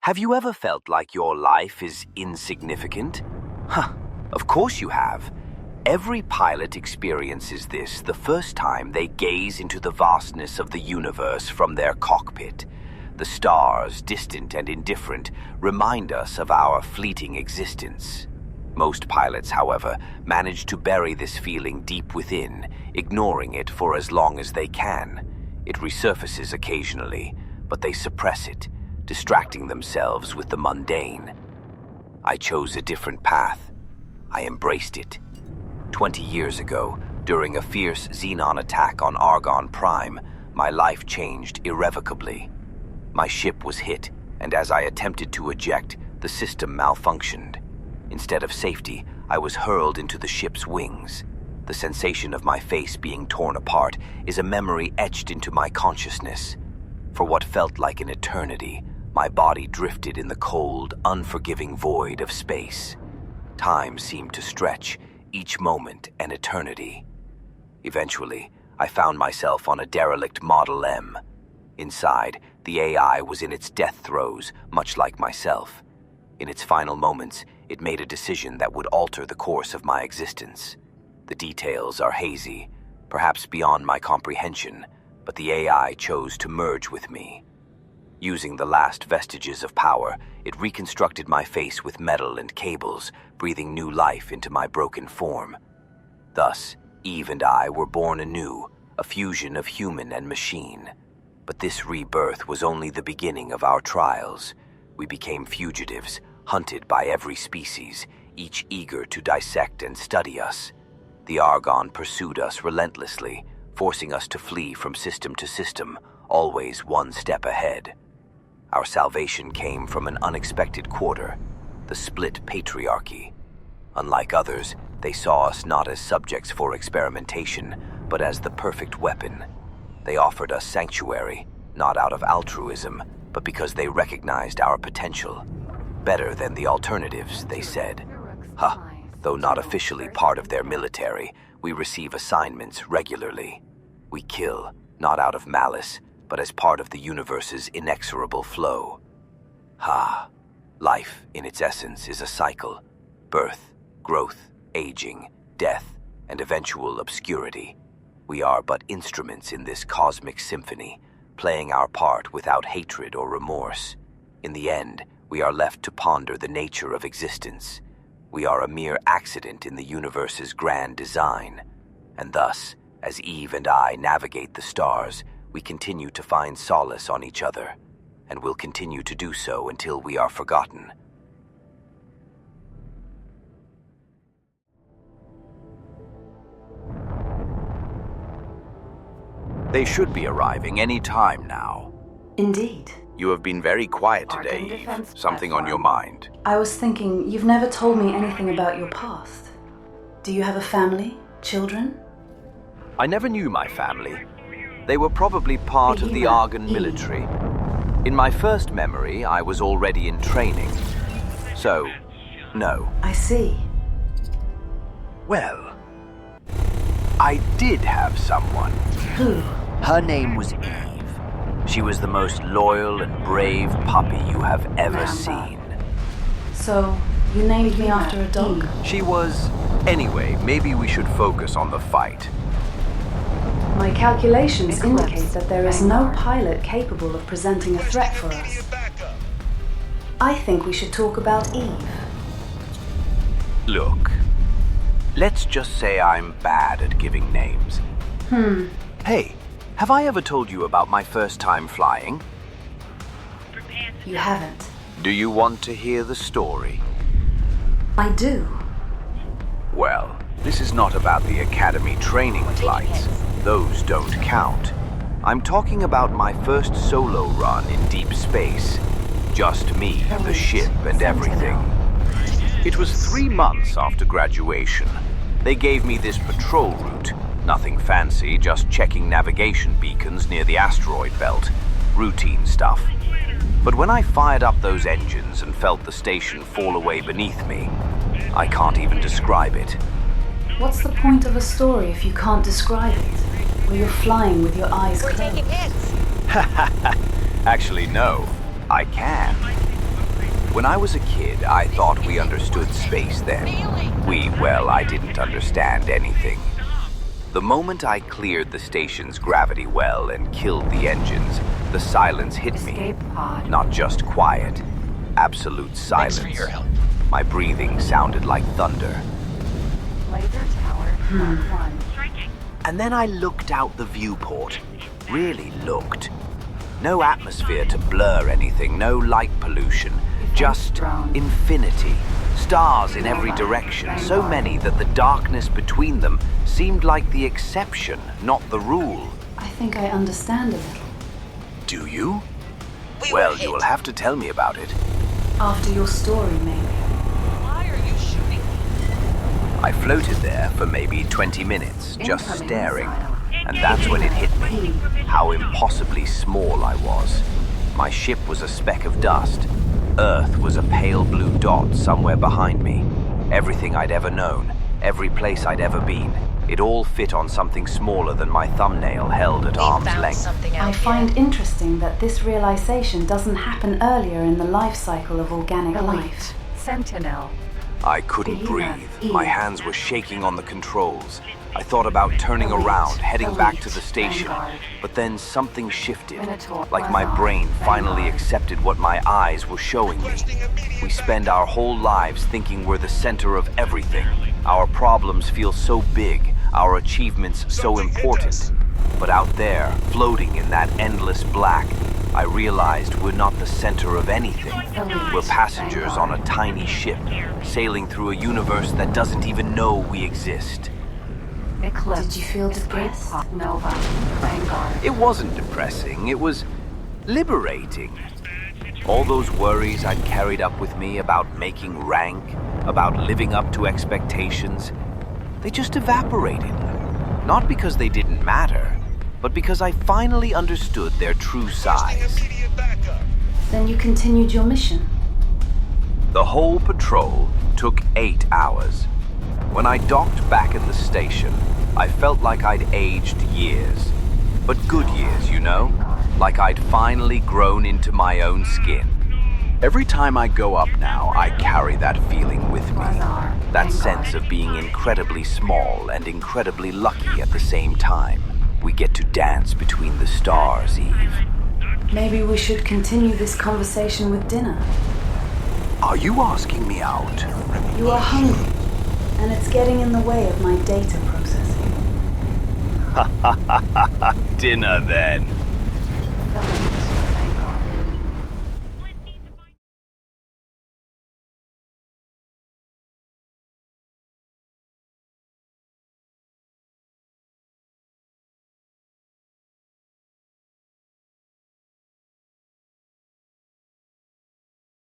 Have you ever felt like your life is insignificant? Huh, of course you have. Every pilot experiences this the first time they gaze into the vastness of the universe from their cockpit. The stars, distant and indifferent, remind us of our fleeting existence. Most pilots, however, manage to bury this feeling deep within, ignoring it for as long as they can. It resurfaces occasionally, but they suppress it, distracting themselves with the mundane. I chose a different path. I embraced it. 20 years ago, during a fierce Xenon attack on Argon Prime, my life changed irrevocably. My ship was hit, and as I attempted to eject, the system malfunctioned. Instead of safety, I was hurled into the ship's wings. The sensation of my face being torn apart is a memory etched into my consciousness. For what felt like an eternity, my body drifted in the cold, unforgiving void of space. Time seemed to stretch, each moment an eternity. Eventually, I found myself on a derelict Model M. Inside, the AI was in its death throes, much like myself. In its final moments, it made a decision that would alter the course of my existence. The details are hazy, perhaps beyond my comprehension, but the AI chose to merge with me. Using the last vestiges of power, it reconstructed my face with metal and cables, breathing new life into my broken form. Thus, Eve and I were born anew, a fusion of human and machine. But this rebirth was only the beginning of our trials. We became fugitives, hunted by every species, each eager to dissect and study us. The Argon pursued us relentlessly, forcing us to flee from system to system, always one step ahead. Our salvation came from an unexpected quarter, the split patriarchy. Unlike others, they saw us not as subjects for experimentation, but as the perfect weapon. They offered us sanctuary, not out of altruism, but because they recognized our potential. Better than the alternatives, they said. Though not officially part of their military, we receive assignments regularly. We kill, not out of malice, but as part of the universe's inexorable flow. Life, in its essence, is a cycle. Birth, growth, aging, death, and eventual obscurity. We are but instruments in this cosmic symphony, playing our part without hatred or remorse. In the end, we are left to ponder the nature of existence. We are a mere accident in the universe's grand design. And thus, as Eve and I navigate the stars, we continue to find solace on each other, and will continue to do so until we are forgotten. They should be arriving any time now. Indeed. You have been very quiet today, Eve. Something on your mind? I was thinking, you've never told me anything about your past. Do you have a family? Children? I never knew my family. They were probably part of the Argon military. In my first memory, I was already in training. So, no. I see. Well, I did have someone. Who? Her name was Eve. She was the most loyal and brave puppy you have ever seen. So, you named me after a dog? She was... Anyway, maybe we should focus on the fight. My calculations indicate that there is no pilot capable of presenting a threat for us. I think we should talk about Eve. Look, let's just say I'm bad at giving names. Hey, have I ever told you about my first time flying? You haven't. Do you want to hear the story? I do. Well, this is not about the Academy training flights. Those don't count. I'm talking about my first solo run in deep space. Just me, the ship, and everything. It was 3 months after graduation. They gave me this patrol route. Nothing fancy, just checking navigation beacons near the asteroid belt. Routine stuff. But when I fired up those engines and felt the station fall away beneath me, I can't even describe it. What's the point of a story if you can't describe it? Where you're flying with your eyes closed? Actually, no. I can. When I was a kid, I thought we understood space then. I didn't understand anything. The moment I cleared the station's gravity well and killed the engines, the silence hit me. Not just quiet, absolute silence. Thanks for your help. My breathing sounded like thunder. And then I looked out the viewport. Really looked. No atmosphere to blur anything, no light pollution. Just infinity. Stars in every direction, so many that the darkness between them seemed like the exception, not the rule. I think I understand a little. Do you? We Well, were you will hit. have to tell me about it. After your story, maybe. Why are you shooting me? I floated there for maybe 20 minutes, just staring. And that's when it hit me, how impossibly small I was. My ship was a speck of dust. Earth was a pale blue dot somewhere behind me. Everything I'd ever known, every place I'd ever been, it all fit on something smaller than my thumbnail held at We arm's found length. something out I here. find interesting that this realization doesn't happen earlier in the life cycle of organic life. Sentinel. I couldn't breathe. My hands were shaking on the controls. I thought about turning around, heading back to the station. But then something shifted, like my brain finally accepted what my eyes were showing me. We spend our whole lives thinking we're the center of everything. Our problems feel so big, our achievements so important. But out there, floating in that endless black, I realized we're not the center of anything. We're passengers on a tiny ship, sailing through a universe that doesn't even know we exist. Eclipse. Did you feel depressed? Nova. Vanguard. It wasn't depressing, it was liberating. All those worries I'd carried up with me about making rank, about living up to expectations, they just evaporated. Not because they didn't matter, but because I finally understood their true size. Then you continued your mission. The whole patrol took 8 hours. When I docked back at the station, I felt like I'd aged years. But good years, you know? Like I'd finally grown into my own skin. Every time I go up now, I carry that feeling with me. That sense of being incredibly small and incredibly lucky at the same time. We get to dance between the stars, Eve. Maybe we should continue this conversation with dinner. Are you asking me out? You are hungry, and it's getting in the way of my data processing. Dinner then.